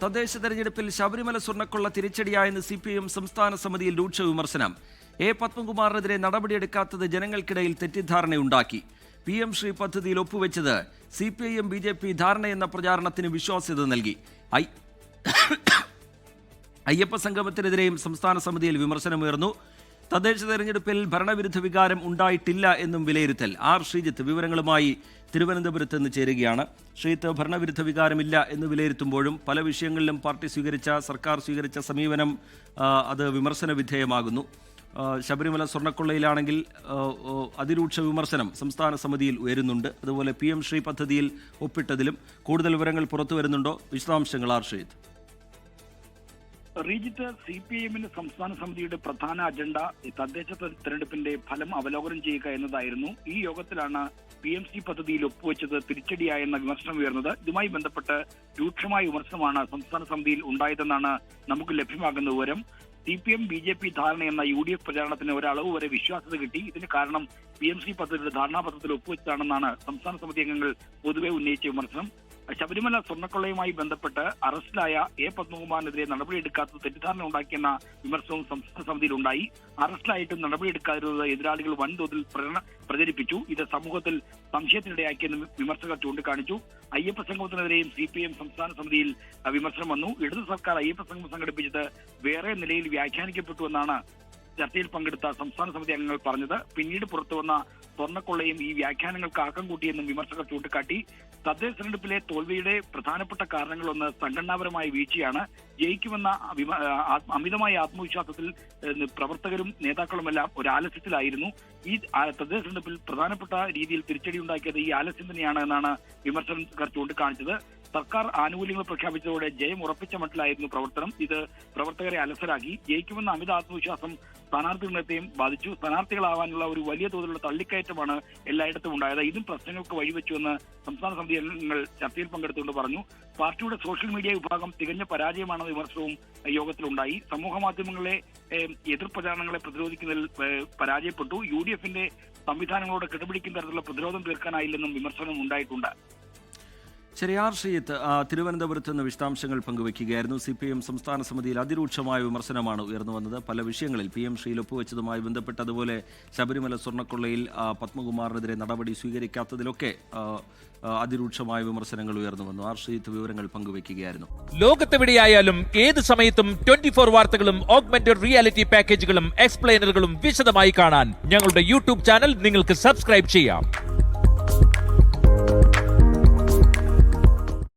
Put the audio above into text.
തദ്ദേശ തെരഞ്ഞെടുപ്പിൽ ശബരിമല സ്വർണ്ണക്കൊള്ള തിരിച്ചടിയായെന്ന് CPIM സംസ്ഥാന സമിതിയിൽ രൂക്ഷ വിമർശനം. എ പത്മകുമാറിനെതിരെ നടപടിയെടുക്കാത്തത് ജനങ്ങൾക്കിടയിൽ തെറ്റിദ്ധാരണയുണ്ടാക്കി. PM ശ്രീ പദ്ധതിയിൽ ഒപ്പുവെച്ചത് CPIM BJP ധാരണയെന്ന പ്രചാരണത്തിന് വിശ്വാസ്യത നൽകി. അയ്യപ്പ സംഗമത്തിനെതിരെയും സംസ്ഥാന സമിതിയിൽ വിമർശനമുയർന്നു. തദ്ദേശ തെരഞ്ഞെടുപ്പിൽ ഭരണവിരുദ്ധ വികാരം ഉണ്ടായിട്ടില്ല എന്നും വിലയിരുത്തൽ. R. ശ്രീജിത്ത് വിവരങ്ങളുമായി തിരുവനന്തപുരത്ത് നിന്ന് ചേരുകയാണ്. ശ്രീജിത്ത്, ഭരണവിരുദ്ധ വികാരമില്ല എന്ന് വിലയിരുത്തുമ്പോഴും പല വിഷയങ്ങളിലും പാർട്ടി സർക്കാർ സ്വീകരിച്ച സമീപനം അത് വിമർശന വിധേയമാകുന്നു. ശബരിമല സ്വർണ്ണക്കൊള്ളയിലാണെങ്കിൽ അതിരൂക്ഷ വിമർശനം സംസ്ഥാന സമിതിയിൽ ഉയരുന്നുണ്ട്. അതുപോലെ PM ശ്രീ പദ്ധതിയിൽ ഒപ്പിട്ടതിലും കൂടുതൽ വിവരങ്ങൾ പുറത്തു വരുന്നുണ്ടോ? വിശദാംശങ്ങൾ R. ശ്രീജിത്ത്. റീജിത്ത്, CPIMന്റെ സംസ്ഥാന സമിതിയുടെ പ്രധാന അജണ്ട തദ്ദേശ തെരഞ്ഞെടുപ്പിന്റെ ഫലം അവലോകനം ചെയ്യുക എന്നതായിരുന്നു. ഈ യോഗത്തിലാണ് PMC പദ്ധതിയിൽ ഒപ്പുവെച്ചത് തിരിച്ചടിയായെന്ന വിമർശനം ഉയർന്നത്. ഇതുമായി ബന്ധപ്പെട്ട് രൂക്ഷമായ വിമർശനമാണ് സംസ്ഥാന സമിതിയിൽ ഉണ്ടായതെന്നാണ് നമുക്ക് ലഭ്യമാകുന്ന വിവരം. CPM BJP ധാരണ എന്ന UDF പ്രചാരണത്തിന് ഒരളവ് വരെ വിശ്വാസ്യത കിട്ടി. ഇതിന് കാരണം PMC പദ്ധതിയുടെ ധാരണാപത്രത്തിൽ ഒപ്പുവെച്ചതാണെന്നാണ് സംസ്ഥാന സമിതി അംഗങ്ങൾ പൊതുവെ ഉന്നയിച്ച വിമർശനം. ശബരിമല സ്വർണ്ണക്കൊള്ളയുമായി ബന്ധപ്പെട്ട് അറസ്റ്റിലായ A പത്മകുമാറിനെതിരെ നടപടിയെടുക്കാത്തത് തെറ്റിദ്ധാരണ ഉണ്ടാക്കിയെന്ന വിമർശനവും സംസ്ഥാന സമിതിയിൽ ഉണ്ടായി. അറസ്റ്റിലായിട്ടും നടപടിയെടുക്കാതിരുന്നത് എതിരാളികൾ വൻതോതിൽ പ്രചരിപ്പിച്ചു. ഇത് സമൂഹത്തിൽ സംശയത്തിനിടയാക്കിയെന്ന് വിമർശകർ ചൂണ്ടിക്കാണിച്ചു. അയ്യപ്പ സംഗമത്തിനെതിരെയും CPIM സംസ്ഥാന സമിതിയിൽ വിമർശനം വന്നു. ഇടതു സർക്കാർ അയ്യപ്പ സംഗമം സംഘടിപ്പിച്ചത് വേറെ നിലയിൽ വ്യാഖ്യാനിക്കപ്പെട്ടുവെന്നാണ് ചർച്ചയിൽ പങ്കെടുത്ത സംസ്ഥാന സമിതി അംഗങ്ങൾ പറഞ്ഞത്. പിന്നീട് പുറത്തുവന്ന സ്വർണ്ണക്കൊള്ളയും ഈ വ്യാഖ്യാനങ്ങൾക്ക് ആക്കം കൂട്ടിയെന്നും വിമർശകർ ചൂണ്ടിക്കാട്ടി. തദ്ദേശ തെരഞ്ഞെടുപ്പിലെ തോൽവിയുടെ പ്രധാനപ്പെട്ട കാരണങ്ങളൊന്ന് സംഘടനാപരമായ വീഴ്ചയാണ്. ജയിക്കുമെന്ന അമിതമായ ആത്മവിശ്വാസത്തിൽ പ്രവർത്തകരും നേതാക്കളുമെല്ലാം ഒരു ആലസ്യത്തിലായിരുന്നു. ഈ തദ്ദേശ തെരഞ്ഞെടുപ്പിൽ പ്രധാനപ്പെട്ട രീതിയിൽ തിരിച്ചടി ഉണ്ടാക്കിയത് ഈ ആലസ്യം തന്നെയാണ് എന്നാണ് വിമർശകർ ചൂണ്ടിക്കാണിച്ചത്. സർക്കാർ ആനുകൂല്യങ്ങൾ പ്രഖ്യാപിച്ചതോടെ ജയം ഉറപ്പിച്ച മട്ടിലായിരുന്നു പ്രവർത്തനം. ഇത് പ്രവർത്തകരെ അലസരാക്കി. ജയിക്കുമെന്ന അമിത ആത്മവിശ്വാസം സ്ഥാനാർത്ഥി നിർണയത്തെയും ബാധിച്ചു. സ്ഥാനാർത്ഥികളാവാനുള്ള ഒരു വലിയ തോതിലുള്ള തള്ളിക്കയറ്റമാണ് എല്ലായിടത്തും ഉണ്ടായത്. ഇതും പ്രശ്നങ്ങൾക്ക് വഴിവെച്ചുവെന്ന് സംസ്ഥാന സമിതി അംഗങ്ങൾ ചർച്ചയിൽ പങ്കെടുത്തുകൊണ്ട് പറഞ്ഞു. പാർട്ടിയുടെ സോഷ്യൽ മീഡിയ വിഭാഗം തികഞ്ഞ പരാജയമാണെന്ന വിമർശനവും യോഗത്തിലുണ്ടായി. സമൂഹ മാധ്യമങ്ങളിലെ എതിർ പ്രചാരണങ്ങളെ പ്രതിരോധിക്കുന്നതിൽ പരാജയപ്പെട്ടു. UDFന്റെ സംവിധാനങ്ങളോട് കിടപിടിക്കുന്ന തരത്തിലുള്ള പ്രതിരോധം തീർക്കാനായില്ലെന്നും വിമർശനം ഉണ്ടായിട്ടുണ്ട്. ശരി, R. ശ്രീജിത്ത് തിരുവനന്തപുരത്ത് നിന്ന് വിശദാംശങ്ങൾ പങ്കുവയ്ക്കുകയായിരുന്നു. CPIM സംസ്ഥാന സമിതിയിൽ അതിരൂക്ഷമായ വിമർശനമാണ് ഉയർന്നു വന്നത്. പല വിഷയങ്ങളിൽ PM ശ്രീയിൽ ഒപ്പുവെച്ചതുമായി ബന്ധപ്പെട്ട്, അതുപോലെ ശബരിമല സ്വർണ്ണക്കൊള്ളയിൽ പത്മകുമാറിനെതിരെ നടപടി സ്വീകരിക്കാത്തതിലൊക്കെ അതിരൂക്ഷമായ വിമർശനങ്ങൾ ഉയർന്നു വന്നു. R. ശ്രീജിത്ത് വിവരങ്ങൾ പങ്കുവയ്ക്കുകയായിരുന്നു. ലോകത്തെവിടെയായാലും ഏത് സമയത്തും 24 വാർത്തകളും ഓഗ്മെന്റഡ് റിയാലിറ്റി പാക്കേജുകളും എക്സ്പ്ലെയിനറുകളും വിശദമായി കാണാൻ ഞങ്ങളുടെ YouTube ചാനൽ നിങ്ങൾക്ക് സബ്സ്ക്രൈബ് ചെയ്യാം.